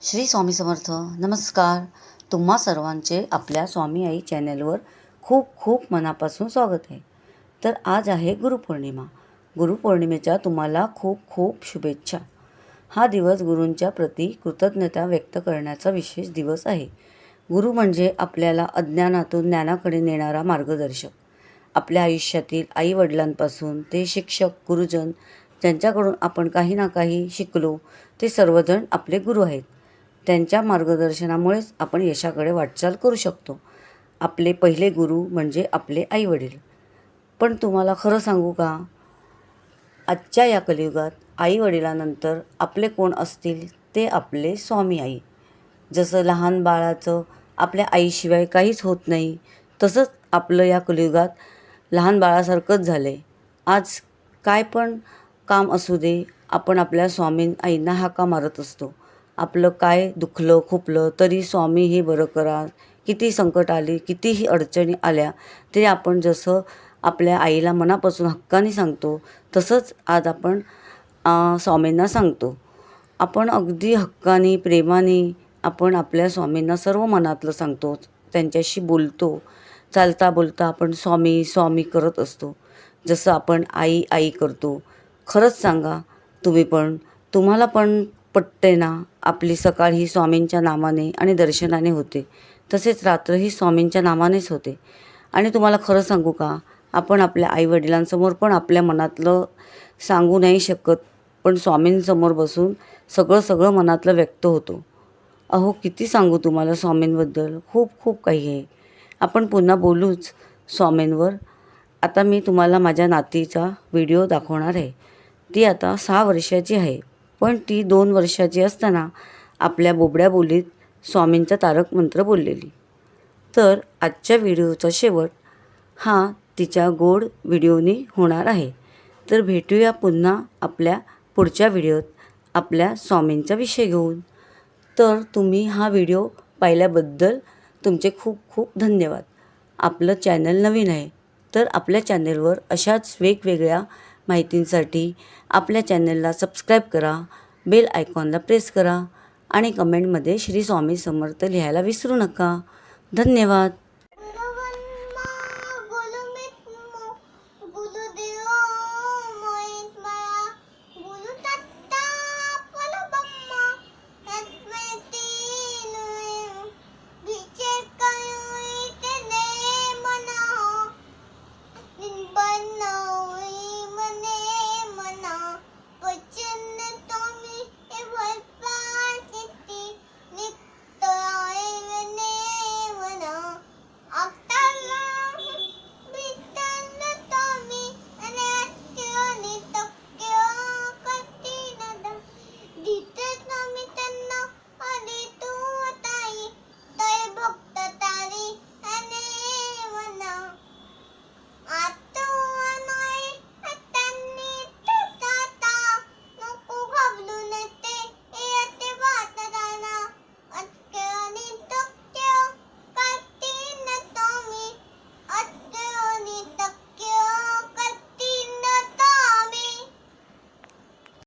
श्री स्वामी समर्थ. नमस्कार. तुम्हा सर्वांचे आपल्या स्वामी आई चॅनलवर खूप खूप मनापासून स्वागत आहे. तर आज आहे गुरुपौर्णिमा. गुरुपौर्णिमेच्या तुम्हाला खूप खूप शुभेच्छा. हा दिवस गुरूंच्या प्रती कृतज्ञता व्यक्त करण्याचा विशेष दिवस आहे. गुरु म्हणजे आपल्याला अज्ञानातून ज्ञानाकडे नेणारा मार्गदर्शक. आपल्या आयुष्यातील आईवडिलांपासून ते शिक्षक, गुरुजन ज्यांच्याकडून आपण काही ना काही शिकलो ते सर्वजण आपले गुरु आहेत. त्यांच्या मार्गदर्शनामुळेच आपण यशाकडे वाटचाल करू शकतो. आपले पहिले गुरु म्हणजे आपले आईवडील. पण तुम्हाला खरं सांगू का, आजच्या या कलियुगात आईवडिलांनंतर आपले कोण असतील ते आपले स्वामी आई. जसं लहान बाळाचं आपल्या आईशिवाय काहीच होत नाही, तसंच आपलं या कलियुगात लहान बाळासारखंच झालं आहे. आज काय पण काम असू दे, आपण आपल्या स्वामी आईंना हाका मारत असतो. आपलं काय दुखलं खुपलं तरी स्वामी हे बरं करा. किती संकट आली, कितीही अडचणी आल्या तरी आपण जसं आपल्या आईला मनापासून हक्काने सांगतो, तसंच आज आपण स्वामींना सांगतो. आपण अगदी हक्काने, प्रेमाने आपण आपल्या स्वामींना सर्व मनातलं सांगतो. त्यांच्याशी बोलतो. चालता बोलता आपण स्वामी स्वामी करत असतो. जसं आपण आई आई करतो. खरंच सांगा, तुम्हाला पण पटते ना, आपली सकाळ ही स्वामींच्या नामाने आणि दर्शनाने होते, तसेच रात्र ही स्वामींच्या नामानेच होते. आणि तुम्हाला खरं सांगू का, आपण आपल्या आईवडिलांसमोर पण आपल्या मनातलं सांगू नाही शकत, पण स्वामींसमोर बसून सगळं मनातलं व्यक्त होतो. अहो, किती सांगू तुम्हाला स्वामींबद्दल, खूप खूप काही आहे. आपण पुन्हा बोलूच स्वामींवर. आता मी तुम्हाला माझ्या नातीचा व्हिडिओ दाखवणार आहे. ती आता 6 वर्षाची आहे, पण ती 2 वर्षाची असताना आपल्या बोबड्या बोलीत स्वामींचा तारक मंत्र बोललेली. तर आजच्या व्हिडिओचा शेवट हा तिच्या गोड व्हिडिओनी होणार आहे. तर भेटूया पुन्हा आपल्या पुढच्या व्हिडिओत आपल्या स्वामींचा विषय घेऊन. तर तुम्ही हा व्हिडिओ पाहिल्याबद्दल तुमचे खूप खूप धन्यवाद. आपलं चॅनल नवीन आहे, तर आपल्या चॅनलवर अशाच वेगवेगळ्या माहितींसाठी आपल्या चॅनलला सबस्क्राईब करा, बेल आयकॉनला प्रेस करा आणि कमेंटमध्ये श्री स्वामी समर्थ लिहायला विसरू नका. धन्यवाद.